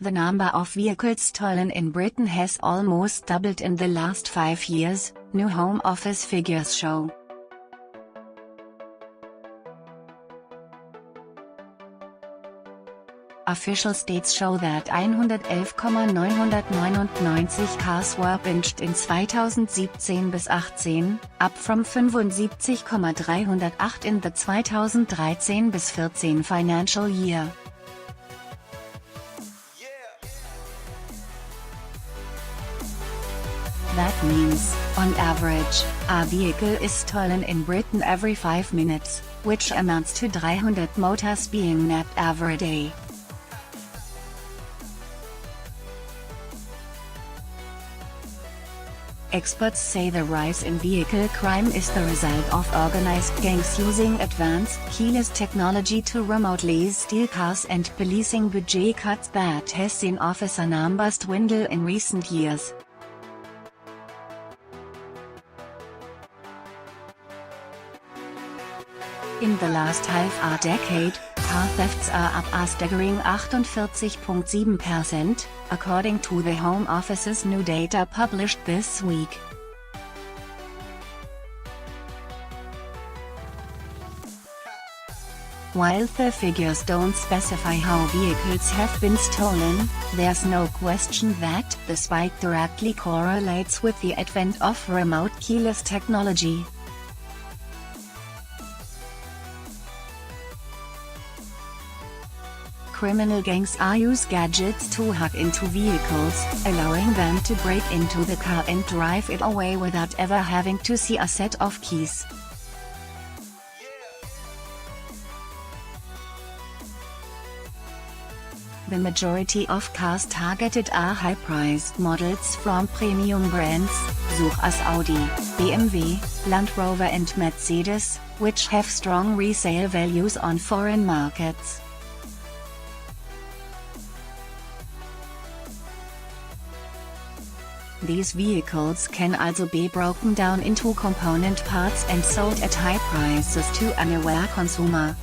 The number of vehicles stolen in Britain has almost doubled in the last 5 years, new Home Office figures show. Official stats show that 111,999 cars were punched in 2017 bis 18, up from 75,308 in the 2013 bis 14 financial year. That means, on average, a vehicle is stolen in Britain every 5 minutes, which amounts to 300 motors being nabbed every day. Experts say the rise in vehicle crime is the result of organized gangs using advanced, keyless technology to remotely steal cars and policing budget cuts that has seen officer numbers dwindle in recent years. In the last half a decade, car thefts are up a staggering 48.7%, according to the Home Office's new data published this week. While the figures don't specify how vehicles have been stolen, there's no question that the spike directly correlates with the advent of remote keyless technology. Criminal gangs use gadgets to hack into vehicles, allowing them to break into the car and drive it away without ever having to see a set of keys. The majority of cars targeted are high-priced models from premium brands, such as Audi, BMW, Land Rover and Mercedes, which have strong resale values on foreign markets. These vehicles can also be broken down into component parts and sold at high prices to an aware consumer.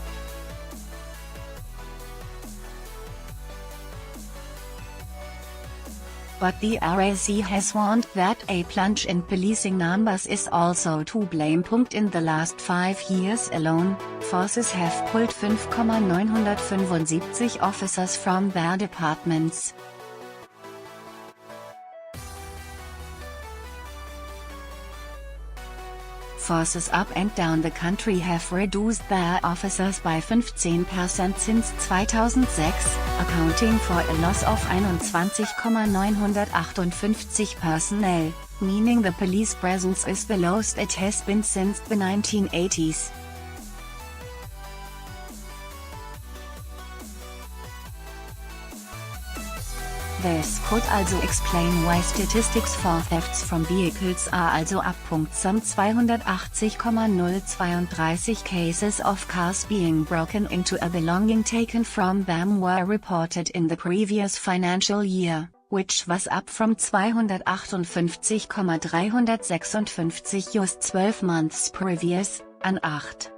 But the RAC has warned that a plunge in policing numbers is also to blame. In the last 5 years alone, forces have pulled 5,975 officers from their departments. Forces up and down the country have reduced their officers by 15% since 2006, accounting for a loss of 21,958 personnel, meaning the police presence is the lowest it has been since the 1980s. This could also explain why statistics for thefts from vehicles are also up.Some 280,032 cases of cars being broken into or belonging taken from them were reported in the previous financial year, which was up from 258,356 just 12 months previous, an 8.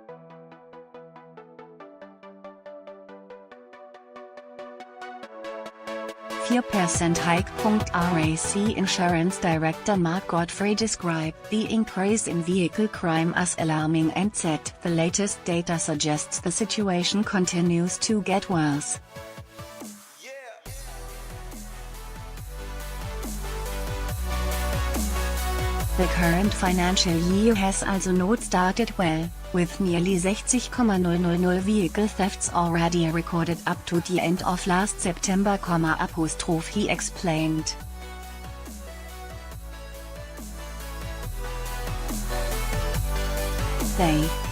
4% hike.RAC Insurance Director Mark Godfrey described the increase in vehicle crime as alarming and said the latest data suggests the situation continues to get worse. The current financial year has also not started well, with nearly 60,000 vehicle thefts already recorded up to the end of last September, he explained.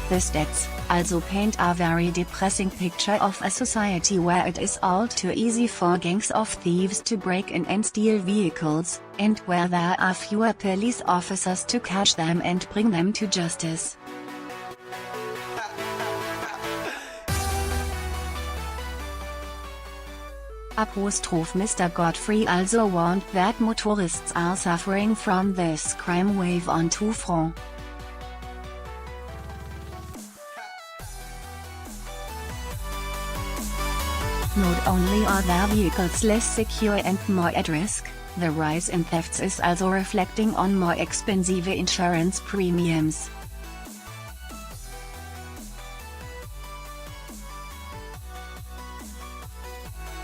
The stats, also paint a very depressing picture of a society where it is all too easy for gangs of thieves to break in and steal vehicles, and where there are fewer police officers to catch them and bring them to justice. Mr Godfrey also warned that motorists are suffering from this crime wave on two fronts. Not only are their vehicles less secure and more at risk, the rise in thefts is also reflecting on more expensive insurance premiums.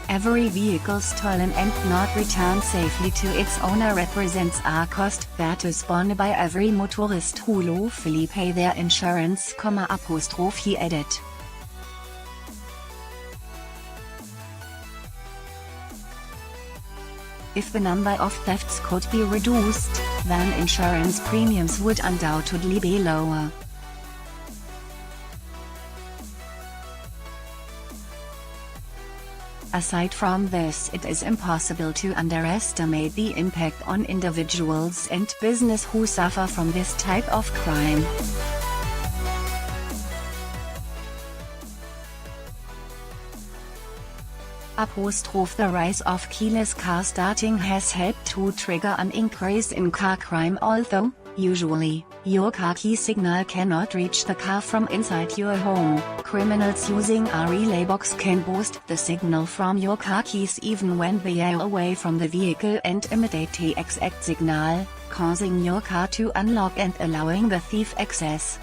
Every vehicle stolen and not returned safely to its owner represents a cost that is borne by every motorist who lawfully pay their insurance, he added. If the number of thefts could be reduced, then insurance premiums would undoubtedly be lower. Aside from this, it is impossible to underestimate the impact on individuals and business who suffer from this type of crime. The rise of keyless car starting has helped to trigger an increase in car crime, although, usually, your car key signal cannot reach the car from inside your home. Criminals using a relay box can boost the signal from your car keys even when they are away from the vehicle and imitate the exact signal, causing your car to unlock and allowing the thief access.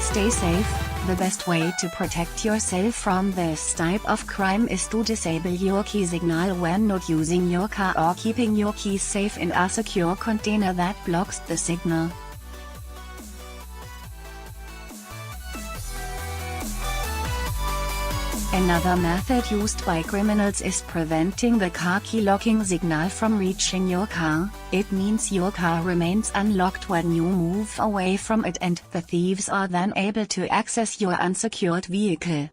Stay safe. The best way to protect yourself from this type of crime is to disable your key signal when not using your car or keeping your keys safe in a secure container that blocks the signal. Another method used by criminals is preventing the car key locking signal from reaching your car. It means your car remains unlocked when you move away from it and the thieves are then able to access your unsecured vehicle.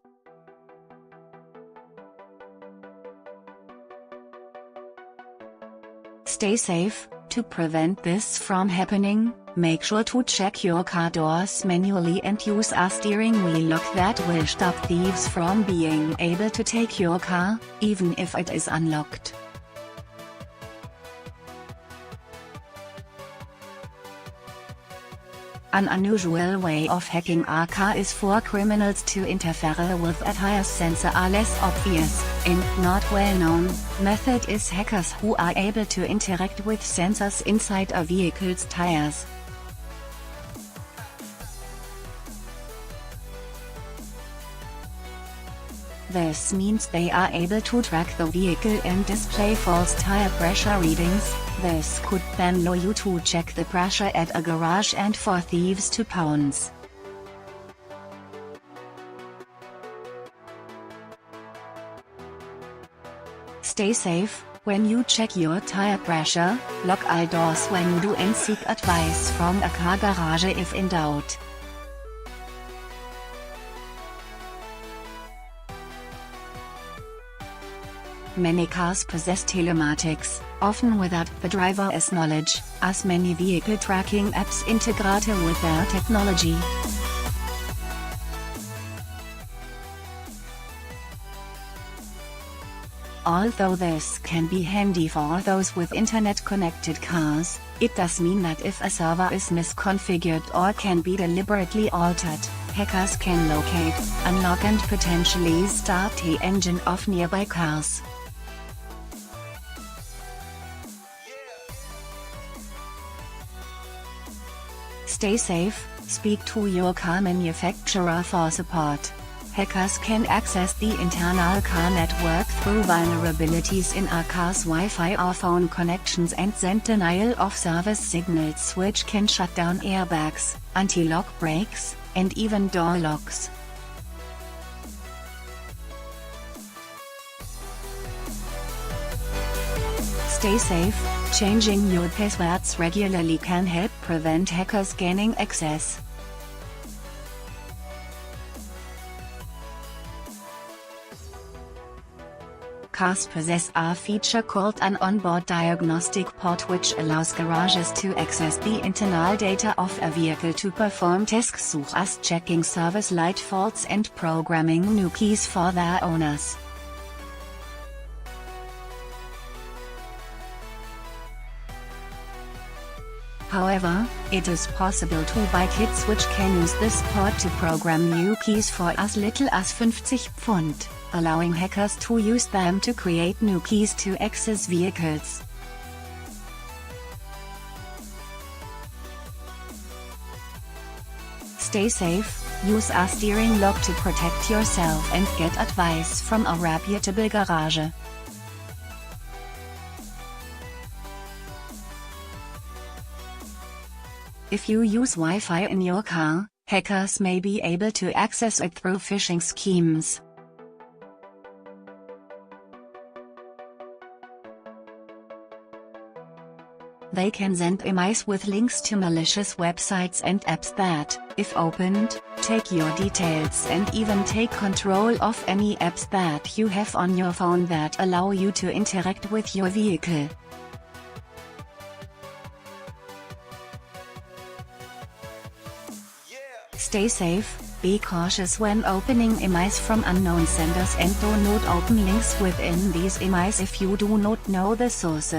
Stay safe. To prevent this from happening, make sure to check your car doors manually and use a steering wheel lock that will stop thieves from being able to take your car, even if it is unlocked. An unusual way of hacking a car is for criminals to interfere with a tire's sensor. A less obvious, and not well-known, method is hackers who are able to interact with sensors inside a vehicle's tires. This means they are able to track the vehicle and display false tire pressure readings. This could then allow you to check the pressure at a garage and for thieves to pounce. Stay safe. When you check your tire pressure, lock all doors when you do and seek advice from a car garage if in doubt. Many cars possess telematics, often without the driver's knowledge, as many vehicle tracking apps integrate with their technology. Although this can be handy for those with internet-connected cars, it does mean that if a server is misconfigured or can be deliberately altered, hackers can locate, unlock and potentially start the engine of nearby cars. Stay safe. Speak to your car manufacturer for support. Hackers can access the internal car network through vulnerabilities in a car's Wi-Fi or phone connections and send denial-of-service signals which can shut down airbags, anti-lock brakes, and even door locks. Stay safe. Changing your passwords regularly can help prevent hackers gaining access. Cars possess a feature called an onboard diagnostic port which allows garages to access the internal data of a vehicle to perform tasks such as checking service light faults and programming new keys for their owners. However, it is possible to buy kits which can use this port to program new keys for as little as £50, allowing hackers to use them to create new keys to access vehicles. Stay safe, use a steering lock to protect yourself and get advice from a reputable garage. If you use Wi-Fi in your car, hackers may be able to access it through phishing schemes. They can send emails with links to malicious websites and apps that, if opened, take your details and even take control of any apps that you have on your phone that allow you to interact with your vehicle. Stay safe, be cautious when opening emails from unknown senders and do not open links within these emails if you do not know the source.